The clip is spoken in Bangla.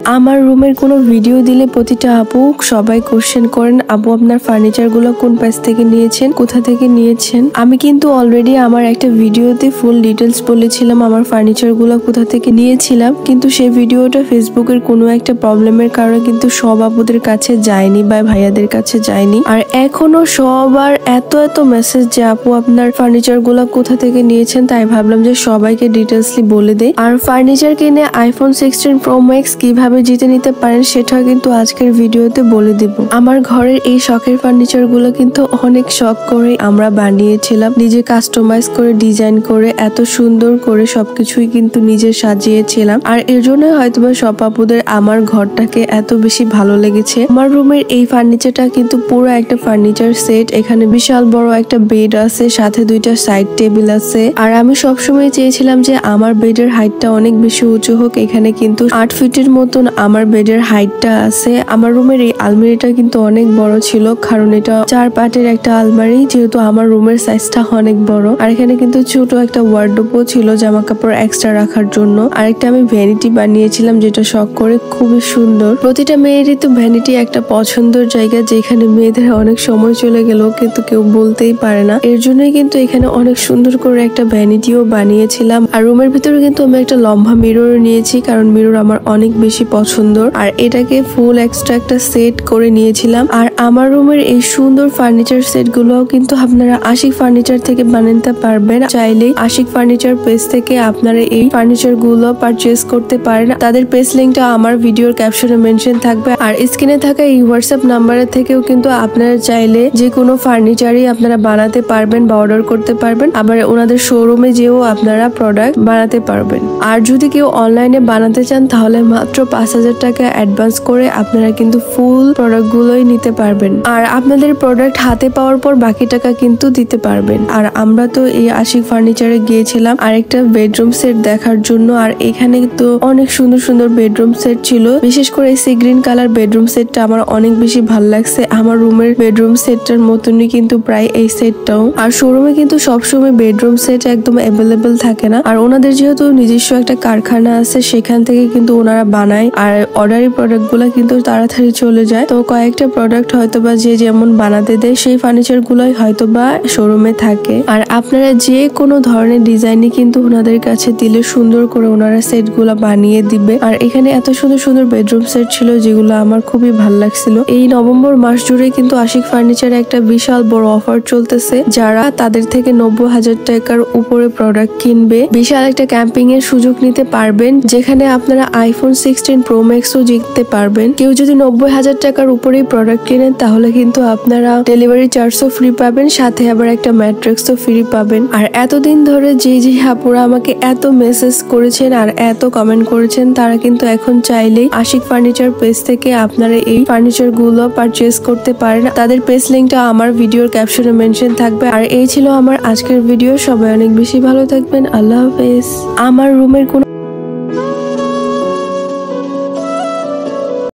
আমার রুমের কোনো ভিডিও দিলে প্রতিটা আপু সবাই কোশ্চেন করেন, আপু আপনার ফার্নিচার গুলো কোন পেজ থেকে নিয়েছেন, কোথা থেকে নিয়েছেন। আমি কিন্তু অলরেডি আমার একটা ভিডিওতে ফুল ডিটেলস বলেছিলাম আমার ফার্নিচার গুলো কোথা থেকে নিয়েছিলাম, কিন্তু সেই ভিডিওটা ফেসবুকের কোনো একটা প্রবলেমের কারণে কিন্তু সব আপুদের কাছে যায়নি বা ভাইয়াদের কাছে যায়নি। আর এখনো সবার এত মেসেজ যে আপু আপনার ফার্নিচার গুলো কোথা থেকে নিয়েছেন, তাই ভাবলাম যে সবাইকে ডিটেলসলি বলে দেই। আর ফার্নিচার কিনে আইফোন 16 Pro Max কিভাবে জিতে নিতে পারেন সেটা কিন্তু আজকের ভিডিওতে বলে দিব। আমার ঘরের এই শখের ফার্নিচার গুলো কিন্তু অনেক শখ করে আমরা বানিয়েছিলাম, নিজে কাস্টমাইজ করে ডিজাইন করে এত সুন্দর করে সবকিছুই কিন্তু নিজে সাজিয়েছিলাম। আর এর জন্য হয়তোবা সব আপুদের আমার ঘরটাকে এত বেশি ভালো লেগেছে। আমার রুমের এই ফার্নিচারটা কিন্তু পুরো একটা ফার্নিচার সেট। এখানে বিশাল বড় একটা বেড আছে, সাথে দুইটা সাইড টেবিল আছে। আর আমি সবসময় চেয়েছিলাম যে আমার বেডের হাইটটা অনেক বেশি উঁচু হোক। এখানে কিন্তু 8 ফিটের মতন আমার বেডের হাইটটা আছে। আমার রুমের এই আলমারিটা কিন্তু অনেক বড় ছিল, কারণ এটা 4 পার্টের একটা আলমারি, যেহেতু আমার রুমের সাইজটা অনেক বড়। আর এখানে কিন্তু ছোট একটা ওয়ার্ডরোবও ছিল জামা কাপড় এক্সট্রা রাখার জন্য। আরেকটা আমি ভ্যানিটি বানিয়েছিলাম, যেটা শখ করে খুবই সুন্দর। প্রতিটা মেয়েরই তো ভ্যানিটি একটা পছন্দের জায়গা, যেখানে মেয়েদের অনেক সময় চলে গেল কিন্তু কেউ বলতেই পারে না। এর জন্যই কিন্তু এখানে অনেক সুন্দর করে একটা ভ্যানিটিও বানিয়েছিলাম। আর রুমের ভিতরে কিন্তু আমি একটা লম্বা মিরর নিয়েছি, কারণ মিরর আমার অনেক বেশি পছন্দ। আর এটাকে ফুল এক্সট্রা একটা সেট করে নিয়েছিলাম। আর আমার রুমের এই সুন্দর ফার্নিচার সেট গুলো কিন্তু আপনারা আশিক ফার্নিচার থেকে বানাতে পারবেন। চাইলে আশিক ফার্নিচার পেজ থেকে আপনারা এই ফার্নিচার গুলো পারচেজ করতে পারেন। তাদের পেজ লিঙ্কটা আমার ভিডিওর ক্যাপশনে মেনশন থাকবে। আর স্ক্রিনে থাকা এই হোয়াটসঅ্যাপ নাম্বারের থেকেও কিন্তু আপনারা চাইলে যে কোনো ফার্নিচারই আপনারা বানাতে পারবেন বা অর্ডার করতে পারবেন। আবার ওনাদের শোরুমে যেও আপনারা প্রোডাক্ট বানাতে পারবেন। আর যদি কেউ অনলাইনে বানাতে চান তাহলে মাত্র 5000 টাকা অ্যাডভান্স করে আপনারা কিন্তু ফুল প্রোডাক্ট গুলোই নিতে পারবেন। আর আপনাদের প্রোডাক্ট হাতে পাওয়ার পর বাকি টাকা কিন্তু দিতে পারবেন। আর আমরা তো এই আশিক ফার্নিচারে গিয়েছিলাম আরেকটা বেডরুম সেট দেখার জন্য। আর এখানে তো অনেক সুন্দর সুন্দর বেডরুম সেট ছিল, বিশেষ করে এই সি গ্রিন কালার বেডরুম সেটটা আমার অনেক বেশি ভালো লাগছে। আমার রুমের বেডরুম সেটটার মতনই কিন্তু প্রায় এই সেটটাও। আর শোরুমে কিন্তু সবসময় বেডরুম সেট একদম অ্যাভেলেবেল থাকে না। আর ওনাদের যেহেতু নিজস্ব একটা কারখানা আছে, সেখান থেকে কিন্তু ওনারা বানায়। আর অর্ডারি প্রোডাক্ট গুলা কিন্তু তাড়াতাড়ি চলে যায়। তো কয়েকটা প্রোডাক্ট হয়তোবা যে যেমন বানাতে দেয় সেই ফার্নিচার গুলোই হয়তোবা শোরুমে থাকে। আর আপনারা যে কোনো ধরনের ডিজাইনই কিন্তু ওনাদের কাছে দিলে সুন্দর করে ওনারা সেট গুলা বানিয়ে দিবে। আর এখানে এত সুন্দর সুন্দর বেডরুম সেট ছিল যেগুলো আমার খুবই ভালো লাগছিল। এই নভেম্বর মাস জুড়ে কিন্তু আশিক ফার্নিচারে একটা বিশাল বড় অফার চলতেছে। যারা তাদের থেকে 90,000 টাকার উপরে প্রোডাক্ট কিনবে, বিশাল একটা ক্যাম্পিং এর সুযোগ নিতে পারবেন, যেখানে আপনারা আইফোন 16 Pro Max ও জিততে পারবেন। কেউ যদি 90,000 টাকার উপরেই প্রোডাক্ট কিনেন তাহলে কিন্তু আপনারা ডেলিভারি চার্জও ফ্রি পাবেন, সাথে আবার একটা ম্যাট্রিক্সও ফ্রি পাবেন। আর এতদিন ধরে যে আপুরা আমাকে এত মেসেজ করেছেন আর এত কমেন্ট করেছেন, তারা কিন্তু এখন চাইলেই আশিক ফার্নিচার পেজ থেকে আপনারা এই ফার্নিচার গুলো পারচেজ করতে পারেন। তাদের পেজ লিঙ্কটা আমার ভিডিওর ক্যাপশনে মেনশন থাকবে। আর এই ছিল আমার আজকের ভিডিও। সবাই অনেক বেশি ভালো থাকবেন। আল্লাহ হাফেজ। আমার রুমের কোনো